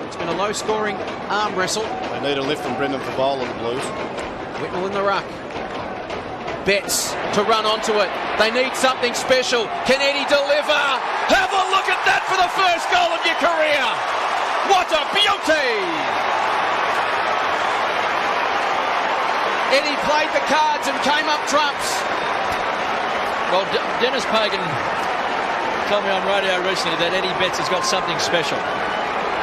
It's been a low-scoring arm wrestle. They need a lift from Brendan Favola, the Blues. Whitnell in the ruck. Betts to run onto it. They need something special. Can Eddie deliver? Have a look at that for the first goal of your career. What a beauty! Eddie played the cards and came up trumps. Well, Dennis Pagan told me on radio recently that Eddie Betts has got something special,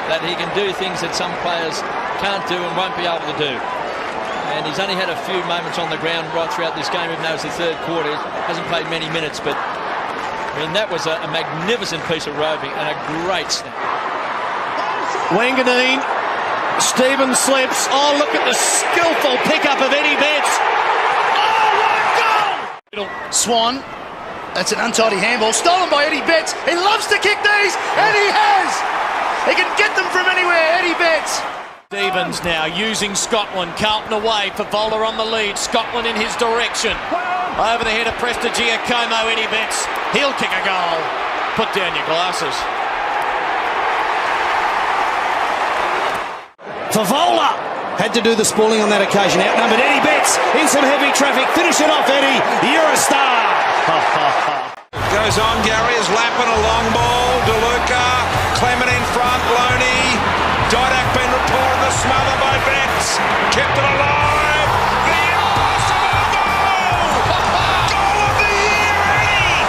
that he can do things that some players can't do and won't be able to do. And he's only had a few moments on the ground right throughout this game, even though it's the third quarter. Hasn't played many minutes, but I mean, that was a magnificent piece of roving and a great snap. Wanganeen, Stevens slips. Oh, look at the skillful pickup of Eddie Betts. Oh, what a goal! Swan, that's an untidy handball, stolen by Eddie Betts. He loves to kick these, and he has! He can get them from anywhere, Eddie Betts. Stevens now using Scotland. Carlton away, Favola on the lead. Scotland in his direction. Over the head of Prestigiacomo, Eddie Betts. He'll kick a goal. Put down your glasses. Favola had to do the spooling on that occasion. Outnumbered Eddie Betts in some heavy traffic. Finish it off, Eddie. You're a star. Goes on, Gary is lapping a long ball. DeLuca, Clement in front, Loney. Didak been reported the smother by Betts. Kept it alive. The impossible goal! Goal of the year, Eddie!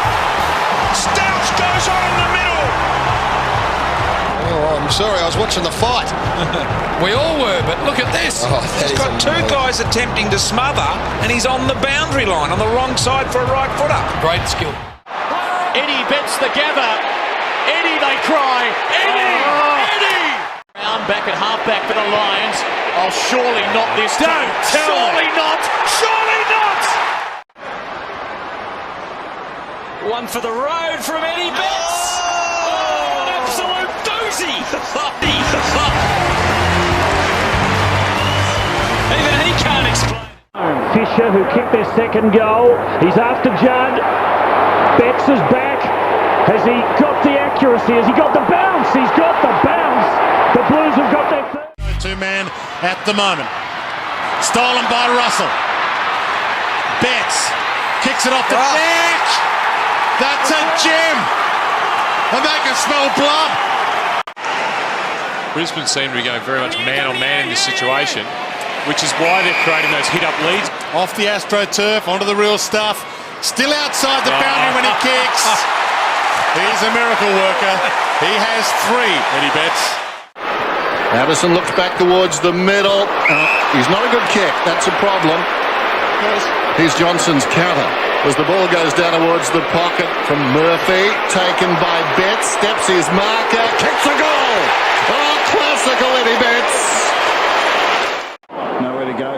Stouch goes on in the middle. Oh, I'm sorry, I was watching the fight. We all were, but look at this. He's got two guys attempting to smother, and he's on the boundary line, on the wrong side for a right footer. Great skill. Eddie Betts the gather. Eddie, they cry. Eddie! Eddie! Round back at halfback for the Lions. Oh, surely not this time. Surely not! Surely not! One for the road from Eddie Betts. Oh, an absolute doozy! Even he can't explain. Fisher, who kicked their second goal. He's after Judd. Betts is back. Has he got the accuracy? Has he got the bounce? He's got the bounce. The Blues have got their third. Two-man at the moment. Stolen by Russell. Betts kicks it off the bench. That's a gem. And they can smell blood. Brisbane seem to be going very much man-on-man in this situation, which is why they're creating those hit-up leads. Off the AstroTurf, onto the real stuff. Still outside the boundary when he kicks. He's a miracle worker. He has three, Eddie Betts. Addison looks back towards the middle. He's not a good kick. That's a problem. Here's Johnson's counter as the ball goes down towards the pocket from Murphy. Taken by Betts. Steps his marker. Kicks a goal. Oh, classical Eddie Betts. Nowhere to go.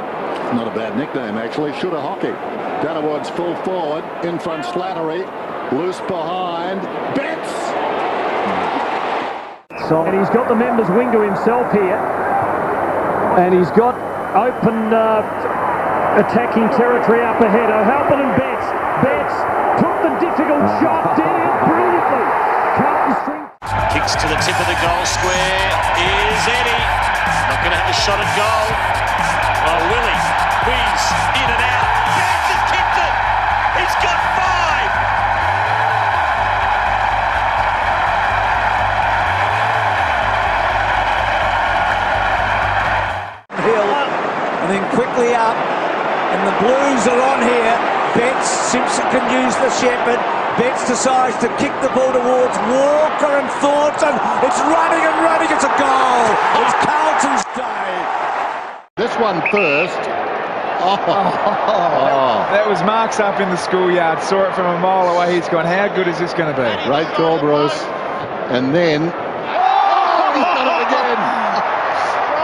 Not a bad nickname, actually. Shooter hockey. Down towards full forward. In front, Slattery. Loose behind. Betts. And he's got the members wing to himself here. And he's got open attacking territory up ahead. O'Halpin and Betts. Betts took the difficult shot, did it brilliantly. Carlton string. Kicks to the tip of the goal square is Eddie. Not going to have a shot at goal. Oh, Willie. Whiz in and out. Betts has kicked it. He's got five. And then quickly up, and the Blues are on here. Betts, Simpson can use the shepherd. Betts decides to kick the ball towards Walker and Thornton. It's running and running. It's a goal. It's Carlton's day. This one first. That was Mark's up in the schoolyard. Saw it from a mile away. He's gone, how good is this going to be? Great call, Bruce. And then... he's done it again.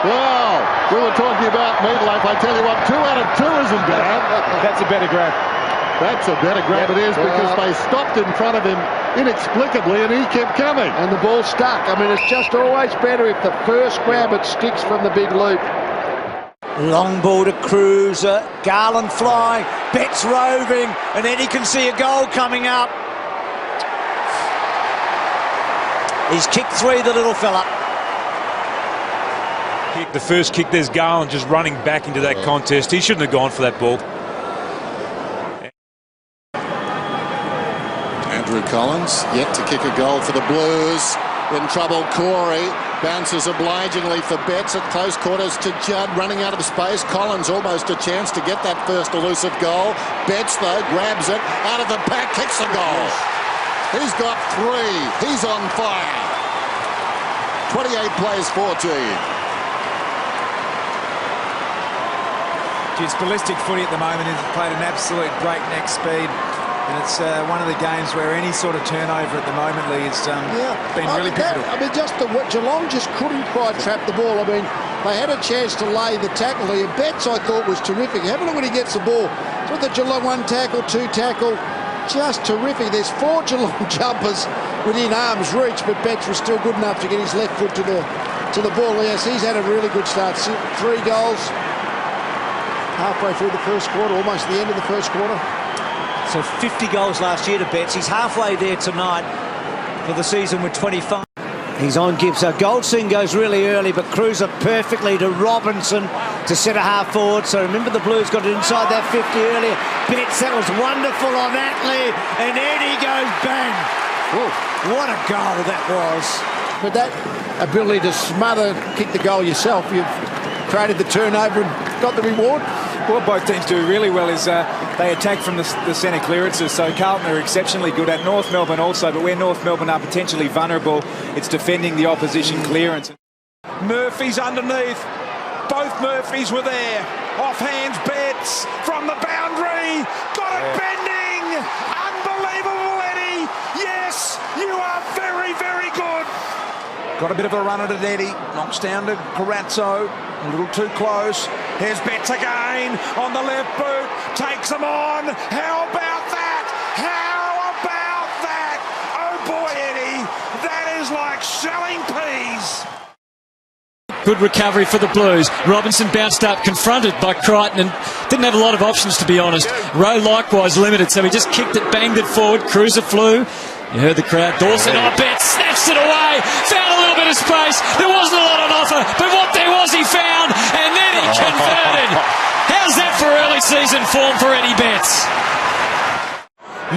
Wow. We were talking about Meatloaf. I tell you what, 2 out of 2 isn't bad. That's a better grab. That's a better grab it is, because they stopped in front of him inexplicably and he kept coming. And the ball stuck. I mean, it's just always better if the first grab it sticks from the big loop. Long ball to Cruiser. Garland flying. Betts roving. And then he can see a goal coming up. He's kicked 3, the little fella. The first kick, there's Garland just running back into that contest. He shouldn't have gone for that ball. Andrew Collins yet to kick a goal for the Blues. In trouble, Corey bounces obligingly for Betts at close quarters to Judd, running out of space. Collins almost a chance to get that first elusive goal. Betts, though, grabs it out of the pack, kicks a goal. He's got 3. He's on fire. 28 plays 14. It's ballistic footy at the moment. He's played an absolute breakneck speed. And it's one of the games where any sort of turnover at the moment, Lee, has been really pivotal. Geelong just couldn't quite trap the ball. I mean, they had a chance to lay the tackle here. Betts, I thought, was terrific. Have a look when he gets the ball. So the Geelong 1 tackle, 2 tackle, just terrific. There's 4 Geelong jumpers within arm's reach, but Betts was still good enough to get his left foot to the ball. Yes, he's had a really good start. 3 goals halfway through the first quarter, almost the end of the first quarter. So 50 goals last year to Betts. He's halfway there tonight for the season with 25. He's on Gibbs. So Goldstein goes really early, but Cruiser perfectly to Robinson to centre half forward. So remember, the Blues got it inside that 50 earlier. Betts, that was wonderful on Atley, and Eddie goes bang. Ooh, what a goal that was. But that ability to smother, kick the goal yourself, you've created the turnover and got the reward. What both teams do really well is they attack from the centre clearances. So Carlton are exceptionally good at, North Melbourne also, but where North Melbourne are potentially vulnerable, it's defending the opposition clearance. Murphy's underneath. Both Murphys were there. Off hands, Betts from the boundary. Got it bending. Unbelievable, Eddie. Yes, you are very, very good. Got a bit of a run at it, Eddie. Knocks down to Carazzo. A little too close. Here's Betts again on the left boot. Takes them on. How about that? How about that? Oh boy, Eddie. That is like shelling peas. Good recovery for the Blues. Robinson bounced up, confronted by Crichton, and didn't have a lot of options, to be honest. Rowe likewise limited, so he just kicked it, banged it forward. Cruiser flew. You heard the crowd. Dawson, Betts snatched it away. Found a little bit of space. There wasn't a lot on offer, but what there was he found, and then he converted. How's that for early season form for Eddie Betts?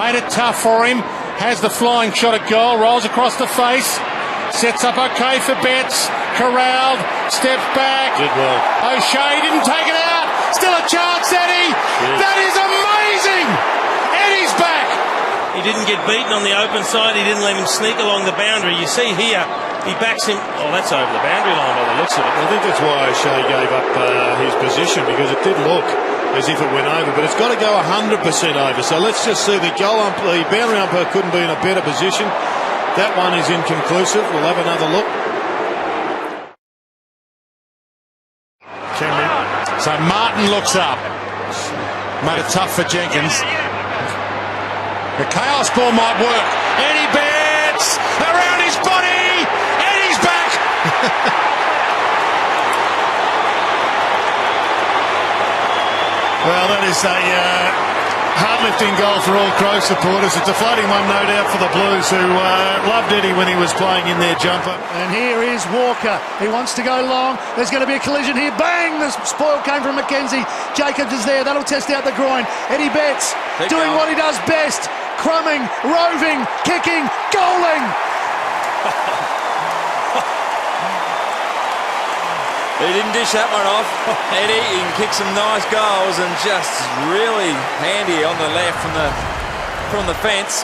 Made it tough for him. Has the flying shot at goal. Rolls across the face. Sets up okay for Betts. Corralled. Steps back. Did well. O'Shea didn't take it out. Still a chance, Eddie. That is amazing. Eddie's back. He didn't get beaten on the open side. He didn't let him sneak along the boundary. You see here, he backs him. Oh, that's over the boundary line by the looks of it. I think that's why O'Shea gave up his position, because it did look as if it went over, but it's got to go 100% over. So let's just see. The boundary umpire couldn't be in a better position. That one is inconclusive. We'll have another look. So Martin looks up. Made it tough for Jenkins. The chaos ball might work. Eddie Betts around his body. Eddie's back. Well, that is a hard-lifting goal for all Crow supporters. It's a floating one, no doubt, for the Blues, who loved Eddie when he was playing in their jumper. And here is Walker. He wants to go long. There's going to be a collision here. Bang! The spoil came from McKenzie. Jacobs is there. That'll test out the groin. Eddie Betts doing what he does best. Crumbing, roving, kicking, goaling. He didn't dish that one off. Eddie, he can kick some nice goals and just really handy on the left from the fence.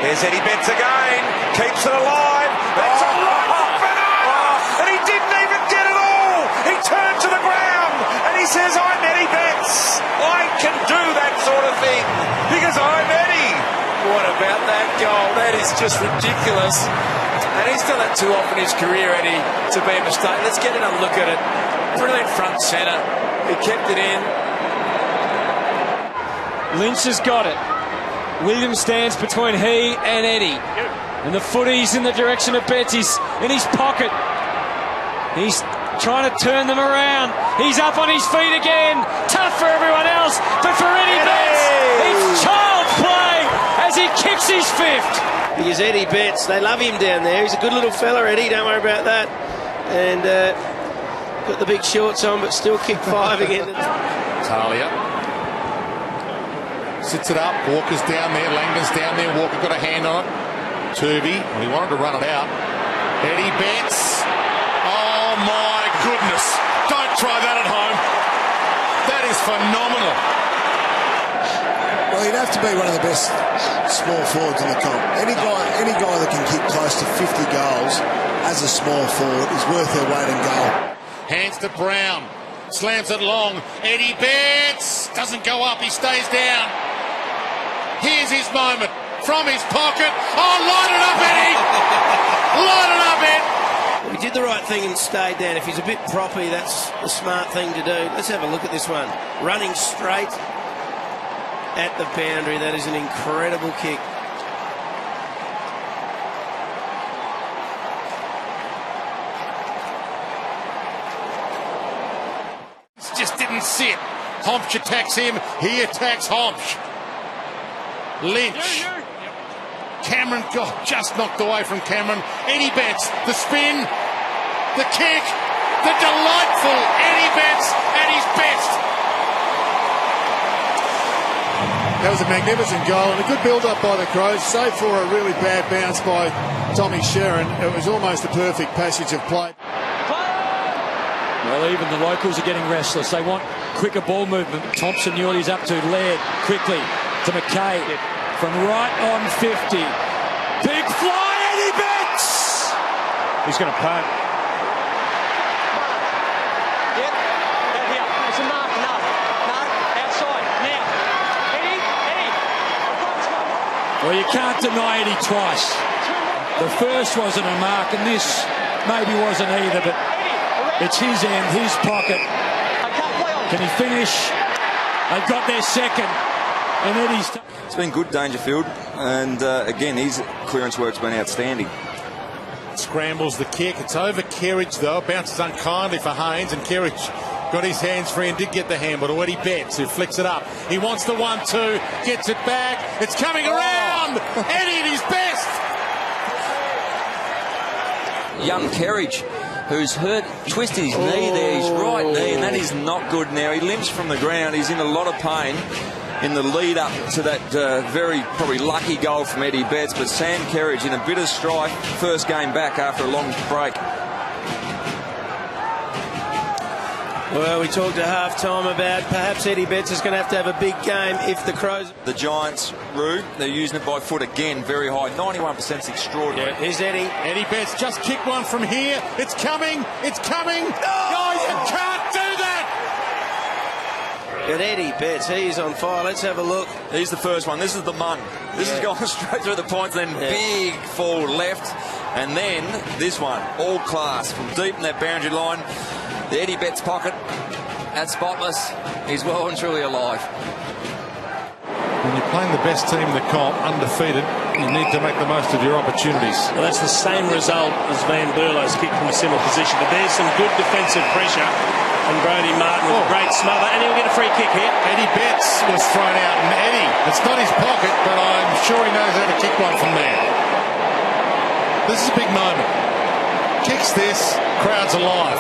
Here's Eddie Betts again. Keeps it alive. That's a right off and over. And he didn't even get it all. He turned to the ground and he says, I'm Eddie Betts. I can do that sort of thing because I'm Eddie. What about that goal? That is just ridiculous. And he's done that too often in his career, Eddie, to be a mistake. Let's get in and look at it. Brilliant front centre. He kept it in. Lynch has got it. Williams stands between he and Eddie. And the footy's in the direction of Betts. He's in his pocket. He's trying to turn them around. He's up on his feet again. Tough for everyone else, but for Eddie Betts, it's child's play as he kicks his fifth. because Eddie Betts, they love him down there. He's a good little fella, Eddie, don't worry about that. And got the big shorts on, but still kicked 5 again. Talia sits it up. Walker's down there. Langdon's down there. Walker got a hand on it. Turvey, well, he wanted to run it out. Eddie Betts. Oh my goodness! Don't try that at home. That is phenomenal. Well, he'd have to be one of the best small forwards in the comp. Any guy that can kick close to 50 goals as a small forward is worth their weight in goal. Hands to Brown. Slams it long. Eddie Betts doesn't go up. He stays down. Here's his moment from his pocket. Oh, line it up, Eddie! Line it up, Ed! He did the right thing and stayed down. If he's a bit proppy, that's the smart thing to do. Let's have a look at this one. Running straight at the boundary. That is an incredible kick. Just didn't sit. Hompsch attacks him. He attacks Hompsch. Lynch. Cameron got just knocked away from Cameron. Eddie Betts, the spin, the kick, the delightful Eddie Betts at his best. That was a magnificent goal and a good build-up by the Crows, save for a really bad bounce by Tommy Sheron. It was almost a perfect passage of play. Well, even the locals are getting restless. They want quicker ball movement. Thompson knew what he's up to. Laird quickly to McKay from right on 50. Big fly, Eddie Betts! He's going to punt. Yep, out here. It's a mark, no, outside, now. Eddie. Well, you can't deny Eddie twice. The first wasn't a mark, and this maybe wasn't either, but it's his end, his pocket. Can he finish? They've got their second. And Eddie's... It's been good, Dangerfield. And again, his clearance work's been outstanding. Scrambles the kick. It's over Kerridge, though. Bounces unkindly for Haynes, and Kerridge got his hands free and did get the handball to Eddie Betts, who flicks it up. He wants the 1-2, gets it back. It's coming around. Eddie at his best. Young Kerridge, who's hurt, twisted his knee there, his right knee, and that is not good now. He limps from the ground. He's in a lot of pain in the lead up to that very probably lucky goal from Eddie Betts, but Sam Kerridge in a bit of strife, first game back after a long break. Well, we talked at half-time about perhaps Eddie Betts is going to have a big game if the Crows... The Giants, Roo, they're using it by foot again, very high. 91% is extraordinary. Yeah, here's Eddie. Eddie Betts just kicked one from here. It's coming. It's coming. No, you can't do that. But Eddie Betts, he's on fire. Let's have a look. He's the first one. This is the Mun. This is going straight through the points, then big forward left. And then this one, all class, from deep in that boundary line. The Eddie Betts pocket, that's spotless. He's well and truly alive. When you're playing the best team in the comp, undefeated, you need to make the most of your opportunities. Well, that's the same result as Van Berlo's kick from a similar position. But there's some good defensive pressure. And Brody Martin with a great smother. And he'll get a free kick here. Eddie Betts was thrown out. And Eddie, it's not his pocket, but I'm sure he knows how to kick one from there. This is a big moment. Kicks this, crowd's alive.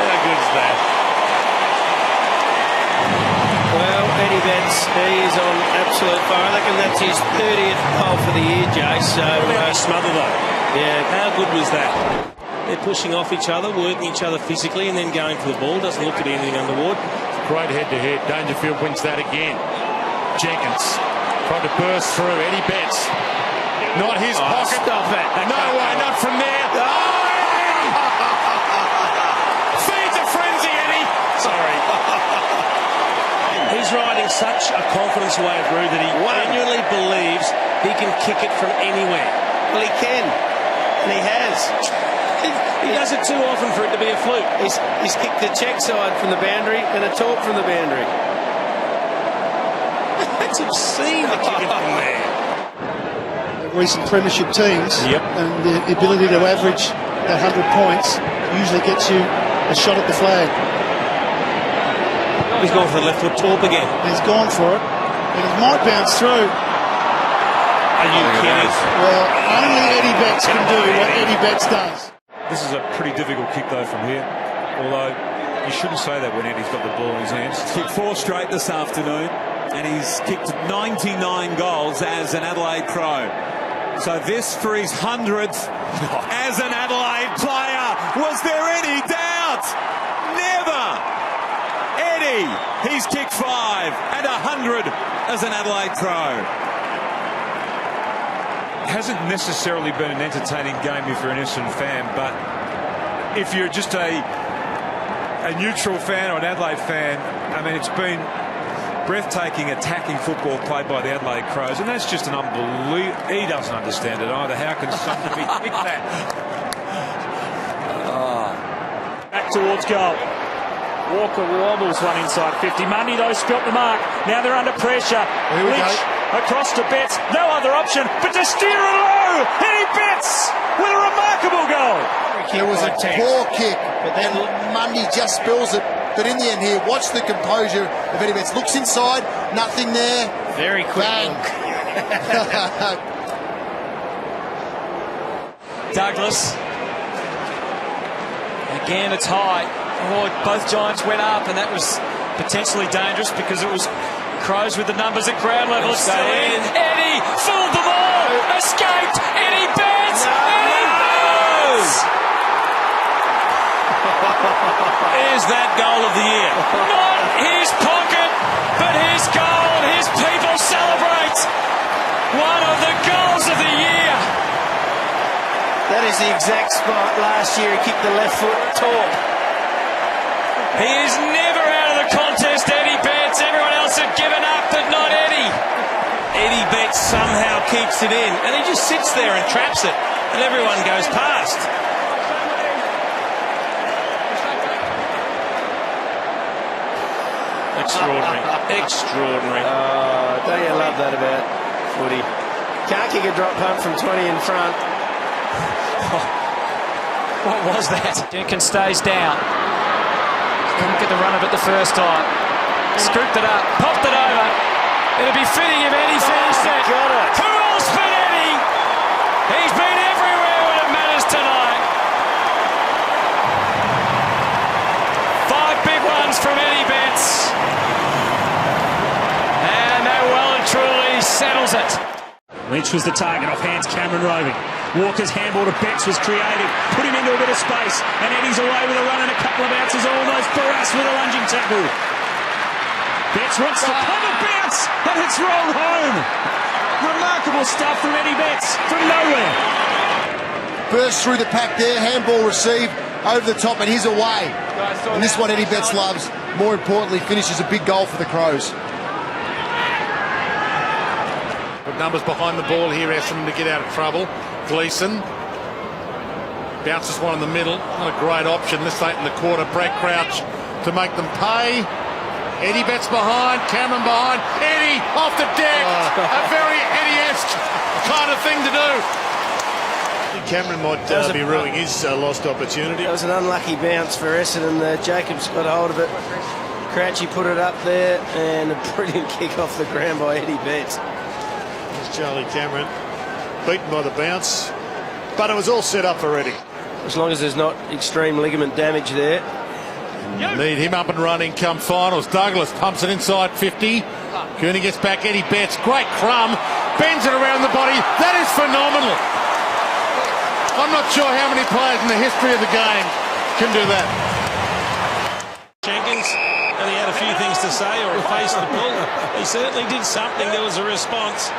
How good is that? Well, Eddie Betts, he is on absolute fire. I reckon that's his 30th goal for the year, Jay. So smother though. Yeah, how good was that? They're pushing off each other, working each other physically, and then going for the ball. Doesn't look to be anything untoward. Great head-to-head. Dangerfield wins that again. Jenkins tried to burst through. Eddie Betts. Not his pocket. Stop it. No way, not from there. Feeds a frenzy, Eddie. Sorry. He's riding such a confidence wave, Roo, that he genuinely believes he can kick it from anywhere. Well, he can. And he has. He does it too often for it to be a fluke. He's kicked the check side from the boundary and a torp from the boundary. That's obscene to kick it from there. Recent premiership teams and the ability to average 100 points usually gets you a shot at the flag. He's gone for the left foot torp again. He's gone for it. It might bounce through. Are you kidding? Well, only Eddie Betts can do what Eddie Betts does. This is a pretty difficult kick, though, from here. Although, you shouldn't say that when Eddie's got the ball in his hands. He's kicked 4 straight this afternoon, and he's kicked 99 goals as an Adelaide Crow. So this for his 100th as an Adelaide player. Was there any doubt? Never! Eddie, he's kicked 5 and 100 as an Adelaide Crow. Hasn't necessarily been an entertaining game if you're an Essendon fan, but if you're just a neutral fan or an Adelaide fan, I mean, it's been breathtaking attacking football played by the Adelaide Crows, and that's just an unbelievable. He doesn't understand it either. How can somebody kick that? Back towards goal. Walker wobbles one inside 50. Mundy, though, spilt the mark. Now they're under pressure. Lynch across to Betts. No other option but to steer it low. Eddie Betts with a remarkable goal. There was a poor kick, but then Mundy just spills it. But in the end here, watch the composure of Eddie Betts. Looks inside, nothing there. Very quick. Bang. Douglas. Again, it's high. Oh, both Giants went up, and that was potentially dangerous because it was Crows with the numbers at ground level. It's still in. Eddie fooled them all. Escaped. Eddie Betts. Eddie Betts. Is that goal of the year? Not his pocket, but his goal. His people celebrate. One of the goals of the year. That is the exact spot last year he kicked the left foot torp. He is never out of the contest, Eddie Betts. Everyone else had given up, but not Eddie. Eddie Betts somehow keeps it in, and he just sits there and traps it, and everyone goes past. Extraordinary. Extraordinary. Don't you love that about footy? Can't kick a drop punt from 20 in front. What was that? Jenkins stays down. Couldn't get the run of it the first time. Scooped it up, popped it over. It'd be fitting if Eddie finished it. Got it. Who else but Eddie? He's been everywhere when it matters tonight. 5 big ones from Eddie Betts. And that well and truly settles it. Lynch was the target, off hands Cameron Roving. Walker's handball to Betts was created, put him into a bit of space, and Eddie's away with a run and a couple of bounces, almost Barras with a lunging tackle. Betts wants to pop a bounce, and it's rolled home. Remarkable stuff from Eddie Betts, from nowhere. Burst through the pack there, handball received over the top, and he's away. And this is what Eddie Betts loves. More importantly, finishes a big goal for the Crows. Good numbers behind the ball here, Essendon to get out of trouble. Gleeson bounces one in the middle. Not a great option. This late in the quarter. Brad Crouch to make them pay. Eddie Betts behind. Cameron behind. Eddie off the deck. A very Eddie-esque kind of thing to do. Cameron might be ruining his lost opportunity. That was an unlucky bounce for Essendon. Jacobs got a hold of it. Crouchy put it up there, and a brilliant kick off the ground by Eddie Betts. There's Charlie Cameron, beaten by the bounce, but it was all set up already. As long as there's not extreme ligament damage there. Need him up and running come finals. Douglas pumps it inside 50. Cooney gets back. Eddie Betts, great crumb, bends it around the body. That is phenomenal. I'm not sure how many players in the history of the game can do that. Jenkins, and he had a few things to say or face the pull. He certainly did something. There was a response.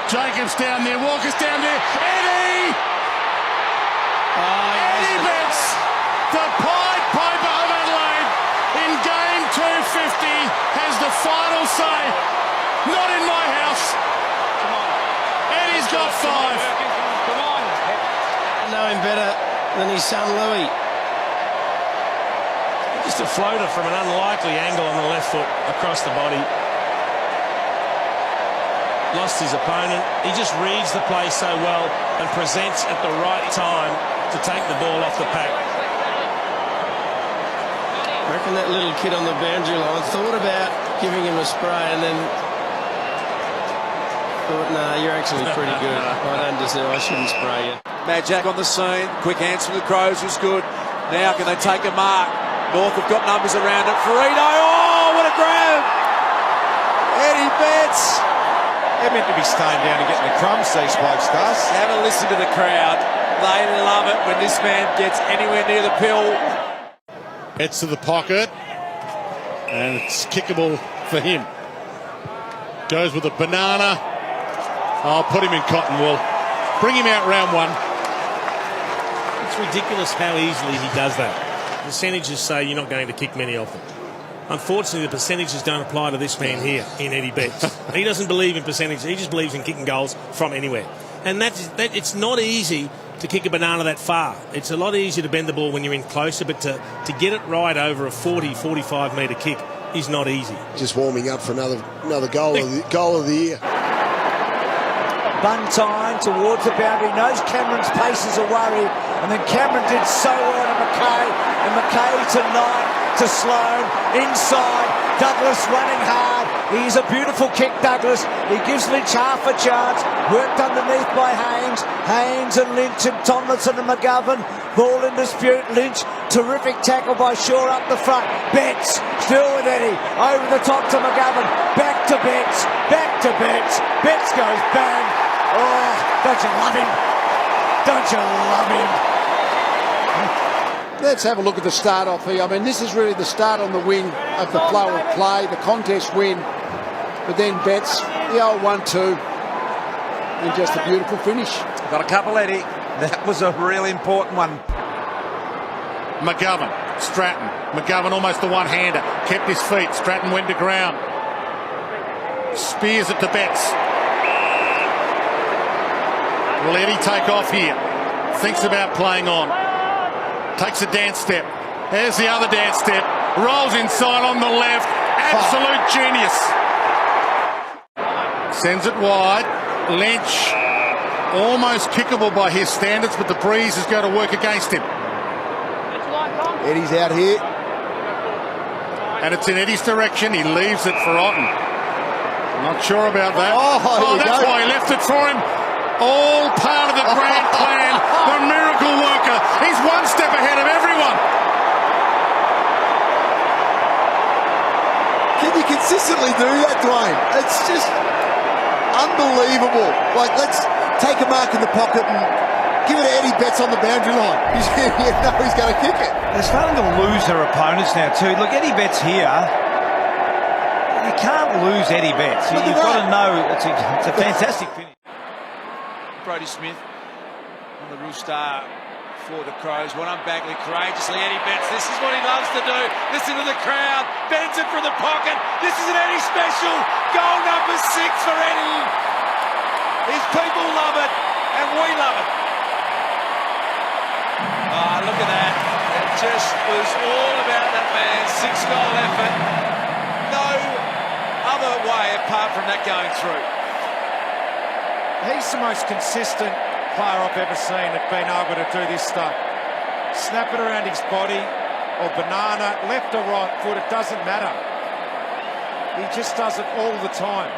Jacobs down there, Walker's down there. Eddie! Eddie Betts, the Pied Piper of Adelaide, in game 250, has the final say. Not in my house. Eddie's got 5. I know him better than his son Louis. Just a floater from an unlikely angle on the left foot across the body. Lost his opponent. He just reads the play so well and presents at the right time to take the ball off the pack. I reckon And that little kid on the boundary line thought about giving him a spray and then thought, nah, you're actually pretty good. I shouldn't spray you. Mad Jack on the scene. Quick hands from the Crows was good. Now can they take a mark? North have got numbers around it. Farino, oh, what a grab! Eddie Betts. They're meant to be staying down and getting the crumbs, these blokes, does. Have a listen to the crowd. They love it when this man gets anywhere near the pill. Gets to the pocket, and it's kickable for him. Goes with a banana. I'll put him in cotton wool. Bring him out round one. It's ridiculous how easily he does that. Percentages say you're not going to kick many of them. Unfortunately, the percentages don't apply to this man here in Eddie Betts. He doesn't believe in percentages. He just believes in kicking goals from anywhere. And it's not easy to kick a banana that far. It's a lot easier to bend the ball when you're in closer, but to get it right over a 40, 45 metre kick is not easy. Just warming up for another goal of the year. Buntine towards the boundary, knows Cameron's pace is a worry, and then Cameron did so well to McKay, and McKay to Knight, to Sloane, inside, Douglas running hard, he's a beautiful kick, Douglas, he gives Lynch half a chance, worked underneath by Haynes and Lynch and Tomlinson and McGovern, ball in dispute, Lynch, terrific tackle by Shaw up the front, Betts, still with Eddie, over the top to McGovern, back to Betts, Betts goes bang. Oh, don't you love him? Don't you love him? Let's have a look at the start off here. I mean, this is really the start on the wing of the flow of play, the contest win. But then Betts, the old 1-2, and just a beautiful finish. Got a couple, Eddie. That was a really important one. McGovern, Stratton. McGovern almost a one-hander. Kept his feet. Stratton went to ground. Spears it to Betts. Will Eddie take off here? Thinks about playing on. Takes a dance step. There's the other dance step. Rolls inside on the left. Absolute genius. Sends it wide. Lynch. Almost kickable by his standards, but the breeze is going to work against him. Eddie's out here. And it's in Eddie's direction. He leaves it for Otten. Not sure about that. Oh, that's why he left it for him. All part of the grand plan. The miracle worker. He's one step ahead of everyone. Can you consistently do that, Dwayne? It's just unbelievable. Like, let's take a mark in the pocket and give it to Eddie Betts on the boundary line. He's going to kick it. They're starting to lose their opponents now too. Look, Eddie Betts here. You can't lose Eddie Betts. You've got to know it's a fantastic finish. Brodie Smith on the Roostar for the Crows. One on Bagley courageously. Eddie Betts, this is what he loves to do. Listen to the crowd. Bends it from the pocket. This is an Eddie special. Goal number 6 for Eddie. His people love it, and we love it. Oh, look at that. It just was all about that man's 6-goal effort. No other way apart from that going through. He's the most consistent player I've ever seen at being able to do this stuff. Snap it around his body, or banana, left or right foot, it doesn't matter. He just does it all the time.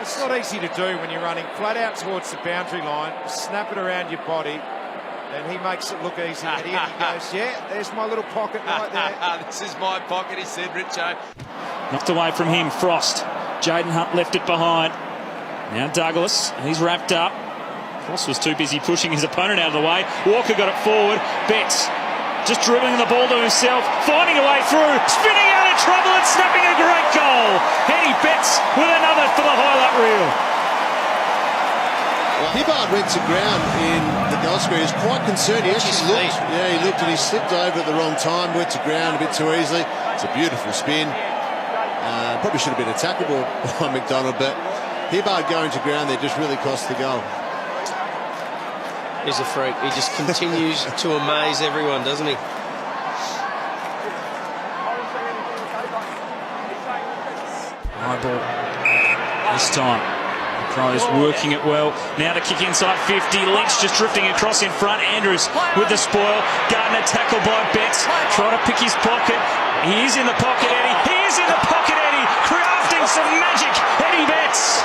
It's not easy to do when you're running flat out towards the boundary line, snap it around your body, and he makes it look easy. And he goes, yeah, there's my little pocket right there. This is my pocket, he said, Richo. Knocked away from him, Frost. Jaden Hunt left it behind. Now Douglas, he's wrapped up. Frost was too busy pushing his opponent out of the way. Walker got it forward. Betts just dribbling the ball to himself, finding a way through, spinning out of trouble and snapping a great goal. Eddie Betts with another for the highlight reel. Well, Hibbard went to ground in the goal square. He was quite concerned. He actually looked. Yeah, he looked and he slipped over at the wrong time, went to ground a bit too easily. It's a beautiful spin. Probably should have been a tackle by McDonald, but Hibbard going to ground there just really cost the goal. He's a freak. He just continues to amaze everyone, doesn't he? High ball this time. Crows working it well. Now to kick inside 50. Lynch just drifting across in front. Andrews with the spoil. Gardner tackled by Betts. Try to pick his pocket. He is in the pocket, Eddie. He is in the pocket, Eddie. Crafting some magic. Eddie Betts.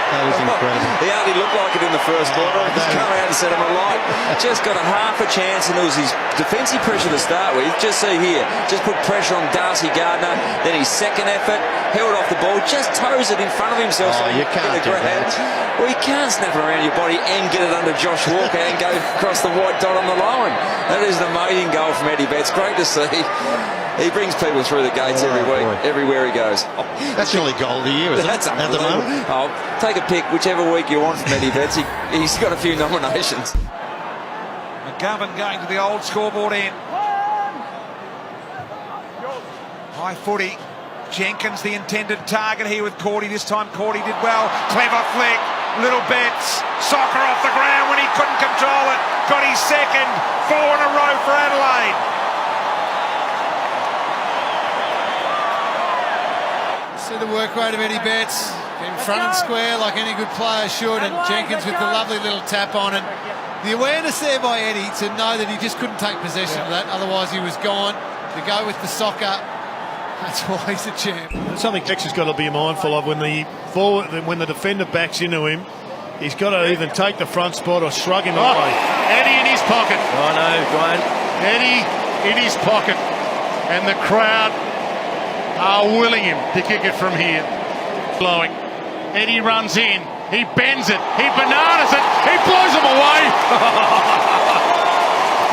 That was incredible. He hardly looked like it in the first quarter. He's come out and set him alight. Just got a half a chance, and it was his defensive pressure to start with. Just see here, just put pressure on Darcy Gardner. Then his second effort, held off the ball, just toes it in front of himself. Oh, you can't do that. Well, you can't snap it around your body and get it under Josh Walker and go across the white dot on the line. That is an amazing goal from Eddie Betts. Great to see. He brings people through the gates every week, everywhere he goes. That's the only goal of the year, isn't it? That's at the moment. Oh, take a pick whichever week you want from Eddie Betts. He's got a few nominations. McGovern going to the old scoreboard end. High footy. Jenkins the intended target here with Cordy. This time Cordy did well. Clever flick. Little Betts. Soccer off the ground when he couldn't control it. Got his second. 4 in a row for Adelaide. See the work rate of Eddie Betts in front and square like any good player should, and Jenkins with the lovely little tap on it. The awareness there by Eddie to know that he just couldn't take possession of that, otherwise he was gone. To go with the soccer, that's why he's a champ. Something Texas has got to be mindful of when the defender backs into him. He's got to either take the front spot or shrug him away. Eddie in his pocket. I know, Dwayne. Eddie in his pocket. And the crowd are willing him to kick it from here. Blowing. Eddie runs in. He bends it. He bananas it. He blows him away.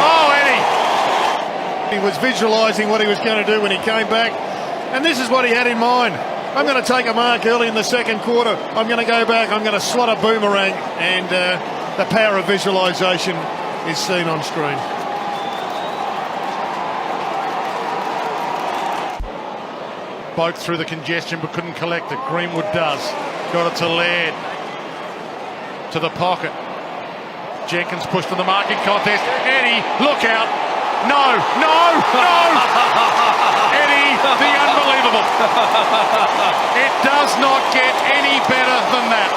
Oh, Eddie. He was visualising what he was going to do when he came back. And this is what he had in mind. I'm going to take a mark early in the second quarter. I'm going to go back. I'm going to slot a boomerang. And the power of visualisation is seen on screen. Boat through the congestion but couldn't collect it. Greenwood does. Got it to Laird. To the pocket. Jenkins pushed to the marking contest. Eddie, look out. No, no, no. Eddie, the unbelievable. It does not get any better than that.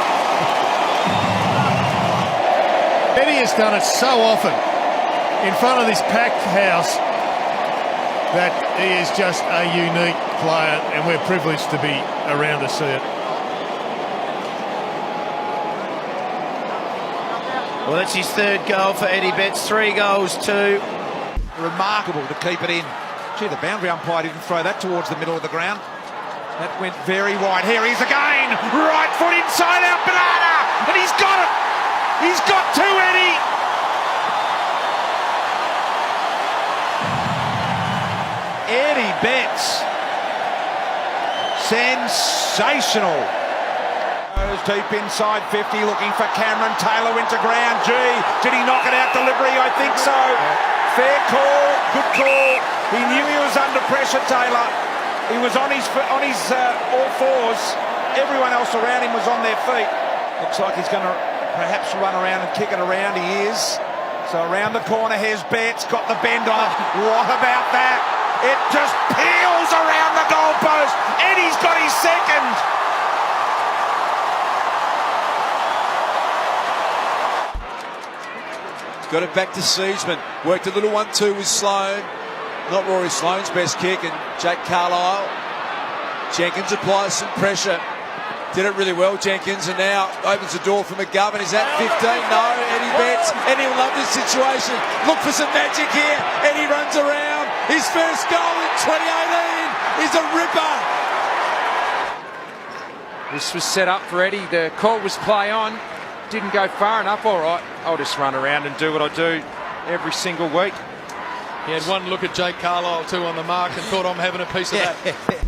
Eddie has done it so often in front of this packed house that he is just a unique player, and we're privileged to be around to see it. Well, that's his third goal for Eddie Betts. 3 goals, 2. Remarkable to keep it in. Gee, the boundary umpire didn't throw that towards the middle of the ground. That went very wide. Here he is again. Right foot inside out, Banana, and he's got it. He's got 2, Eddie. Eddie Betts. Sensational. Goes deep inside 50, looking for Cameron Taylor, went to ground. Gee, did he knock it out delivery? I think so. Fair call, good call. He knew he was under pressure, Taylor. He was on his all fours. Everyone else around him was on their feet. Looks like he's going to perhaps run around and kick it around. He is. So around the corner, here's Betts, got the bend on it. What about that? It just peels around the goalpost. Eddie's got his second. Got it back to Seedsman. Worked a little 1-2 with Sloane. Not Rory Sloane's best kick, and Jake Carlisle. Jenkins applies some pressure. Did it really well, Jenkins, and now opens the door for McGovern. Is that 15? No, Eddie Betts. Eddie will love this situation. Look for some magic here. Eddie runs around. His first goal in 2018 is a ripper. This was set up for Eddie. The call was play on. Didn't go far enough. All right, I'll just run around and do what I do every single week. He had one look at Jake Carlisle too on the mark and thought, I'm having a piece of that.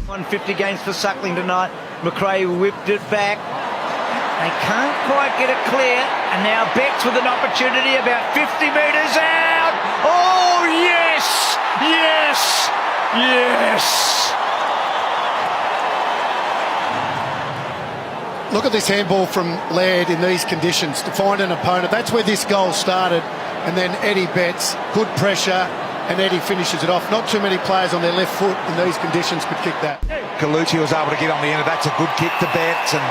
150 games for Suckling tonight. McRae whipped it back. They can't quite get it clear. And now Betts with an opportunity about 50 metres out. Oh, yes! Yes! Yes! Look at this handball from Laird in these conditions to find an opponent. That's where this goal started. And then Eddie Betts, good pressure, and Eddie finishes it off. Not too many players on their left foot in these conditions could kick that. Colucci was able to get on the end of that. That's a good kick to Betts, and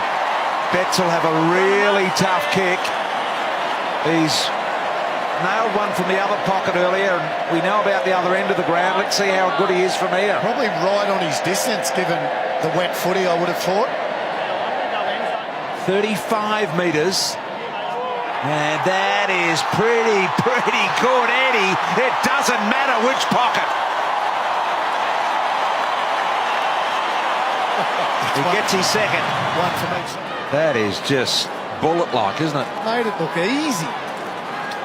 Betts will have a really tough kick. He's nailed one from the other pocket earlier, and we know about the other end of the ground. Let's see how good he is from here. Probably right on his distance, given the wet footy, I would have thought. 35 metres. And that is pretty good, Eddie. It doesn't matter which pocket. He gets his second. One from each. That is just bullet-like, isn't it? Made it look easy.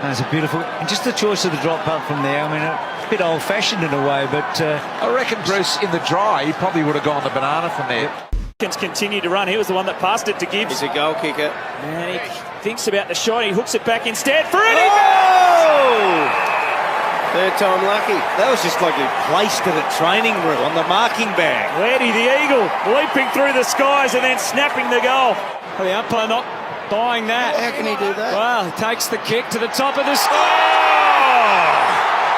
That's a beautiful... And just the choice of the drop punt from there. I mean, a bit old-fashioned in a way, but... I reckon, Bruce, in the dry, he probably would have gone the banana from there. Continued to run. He was the one that passed it to Gibbs. He's a goal kicker. And he thinks about the shot. He hooks it back instead for Eddie Third time lucky. That was just like he placed it at training room on the marking bag. Eddie the Eagle leaping through the skies and then snapping the goal. The umpire not buying that. How can he do that? Well, he takes the kick to the top of the...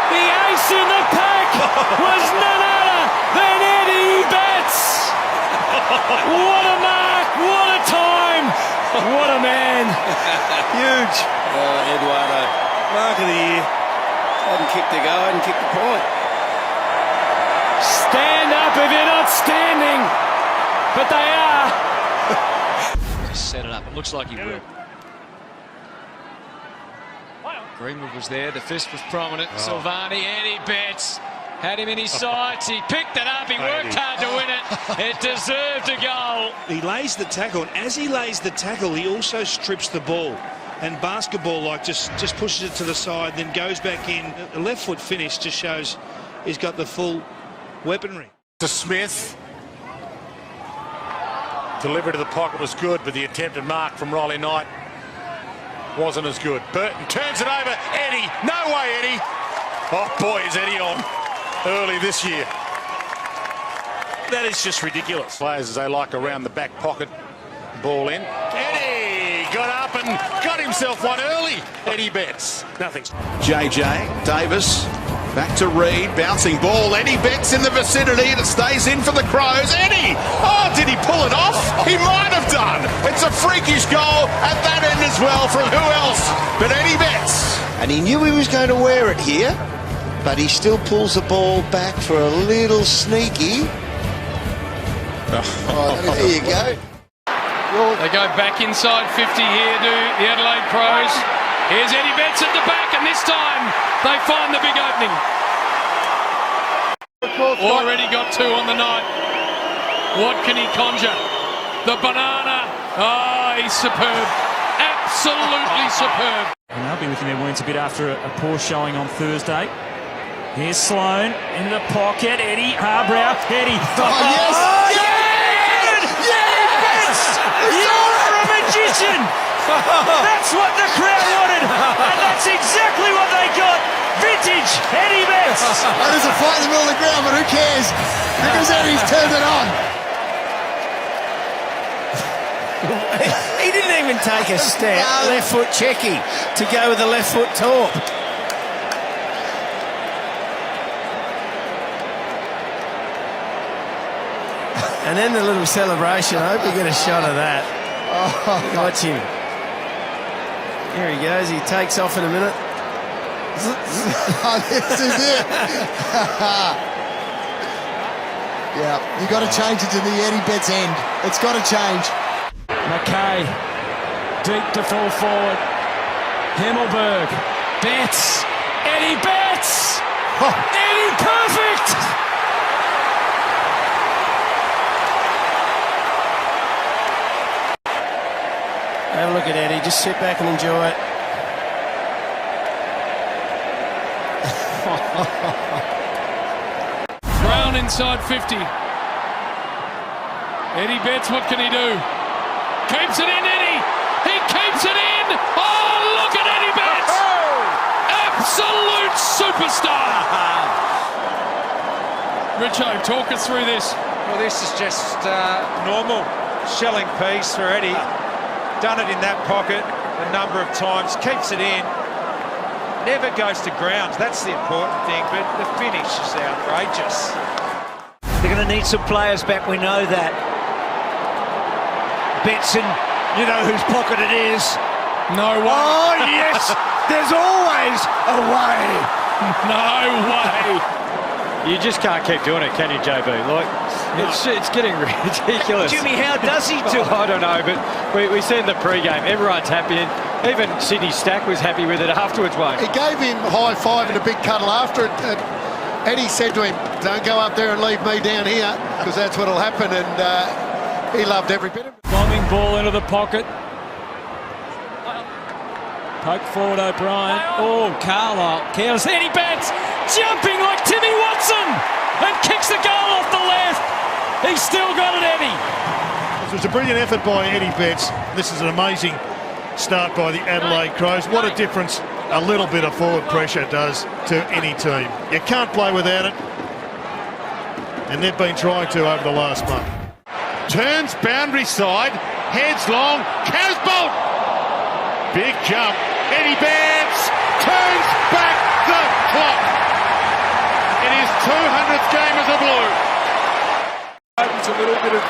The ace in the pack was none other than Eddie Betts. What a mark, what a time, what a man. Huge. Eduardo. Mark of the year. Hadn't kicked the goal, hadn't kicked the point. Stand up if you're not standing. But they are. Just set it up. It looks like he will. Greenwood was there. The fist was prominent. Silvani, Eddie Betts had him in his sights. He picked it up. He worked hard to win it. It deserved a goal. He lays the tackle, and as he lays the tackle, he also strips the ball. And basketball, like, just pushes it to the side, then goes back in. The left foot finish just shows he's got the full weaponry. To Smith. Delivery to the pocket was good, but the attempted mark from Riley Knight wasn't as good. Burton turns it over. Eddie. No way, Eddie. Oh, boy, is Eddie on early this year. That is just ridiculous. Players, as they like, around the back pocket. Ball in. Eddie got up and got himself one early. Eddie Betts. Nothing. JJ Davis back to Reed, bouncing ball. Eddie Betts in the vicinity, and it stays in for the Crows. Eddie! Oh, did he pull it off? He might have done. It's a freakish goal at that end as well from who else but Eddie Betts. And he knew he was going to wear it here, but he still pulls the ball back for a little sneaky. Oh, there you go. They go back inside 50 here to the Adelaide Crows. Here's Eddie Betts at the back, and this time they find the big opening. Already got two on the night. What can he conjure? The banana. Oh, he's superb. Absolutely superb. And they'll be looking their wounds a bit after a poor showing on Thursday. Here's Sloane into the pocket. Eddie Harbrow. Eddie. Yes! You're a magician! That's what the crowd wanted, and that's exactly what they got. Vintage Eddie Betts. There's a fight in the middle of the ground, but who cares? Because Eddie's turned it on. He didn't even take a step. Left foot checky to go with the left foot torp. And then the little celebration. I hope you get a shot of that. Oh, watch him. Here he goes. He takes off in a minute. Oh, this is it. Yeah, you got to change it to the Eddie Betts end. It's got to change. McKay, deep to full forward. Himmelberg, Betts, Eddie Betts. Eddie, perfect. Have a look at Eddie. Just sit back and enjoy it. Brown inside 50. Eddie Betts, what can he do? Keeps it in, Eddie. He keeps it in. Oh, look at Eddie Betts. Absolute superstar. Richo, talk us through this. Well, this is just normal shelling piece for Eddie. Done it in that pocket a number of times, keeps it in. Never goes to ground. That's the important thing, but the finish is outrageous. They're going to need some players back, we know that. Betson, you know whose pocket it is. No way. Oh, yes! There's always a way. No way. You just can't keep doing it, can you, JB? Like, it's getting ridiculous. Jimmy, how does he do it? I don't know, but we see in the pre-game, everyone's happy. And even Sydney Stack was happy with it afterwards, Wayne. He gave him a high five and a big cuddle after it. Eddie said to him, don't go up there and leave me down here, because that's what'll happen. And he loved every bit of it. Bombing ball into the pocket. Poke forward O'Brien. Oh, Carlisle. Careless. Eddie Betts jumping like Timmy Watson and kicks the goal off the left. He's still got it, Eddie. It was a brilliant effort by Eddie Betts. This is an amazing start by the Adelaide Crows. What a difference a little bit of forward pressure does to any team. You can't play without it. And they've been trying to over the last month. Turns boundary side, heads long, Casbolt! Big jump. Eddie Betts turns back the clock. In his 200th game as a Blue. Opens a little bit of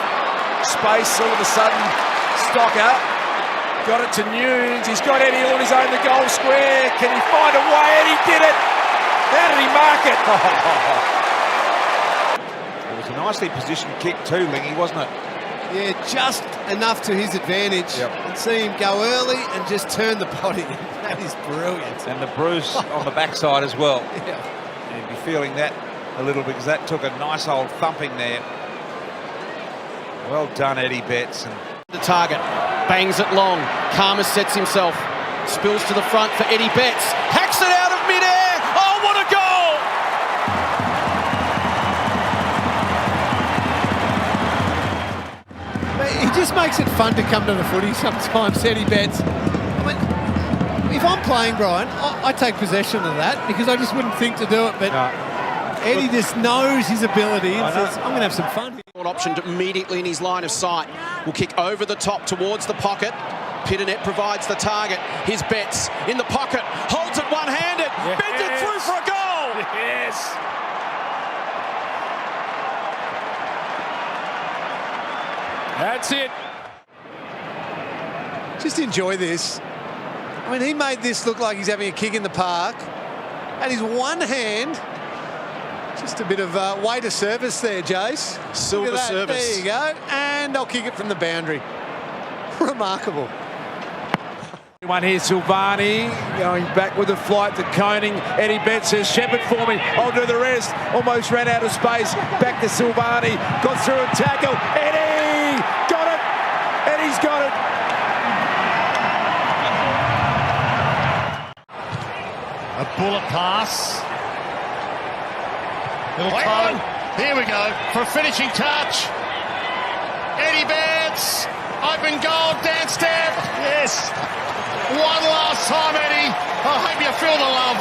space all of a sudden. Stocker got it to Nunes. He's got Eddie on his own, the goal square. Can he find a way? And he did it. How did he mark it? It was a nicely positioned kick too, Lingy, wasn't it? Yeah, just enough to his advantage. And see him go early and just turn the body. That is brilliant. And the bruise on the backside as well. Yeah. And you'd be feeling that a little bit because that took a nice old thumping there. Well done, Eddie Betts. And the target, bangs it long. Karma sets himself, spills to the front for Eddie Betts. Hacks it out of midair. Oh, what a goal! He just makes it fun to come to the footy sometimes, Eddie Betts. I mean, if I'm playing, Brian, I take possession of that because I just wouldn't think to do it, but Eddie just knows his ability and says, I'm going to have some fun. Optioned immediately in his line of sight. Will kick over the top towards the pocket. Pitternet provides the target. Here's Betts in the pocket, holds it one-handed, bends it through for a goal! Yes! That's it. Just enjoy this. I mean, he made this look like he's having a kick in the park. And his one hand, just a bit of weight of service there, Jace. Silver service. There you go. And I'll kick it from the boundary. Remarkable. One here, Silvani going back with a flight to Koning. Eddie Betts says, Shepherd for me, I'll do the rest. Almost ran out of space. Back to Silvani, got through and tackle. Eddie! Got it! Eddie's got it! A bullet pass. Little toe. Here we go for a finishing touch. Eddie Betts, open goal, Dan Step. Yes. One last time, Eddie. I hope you feel the love.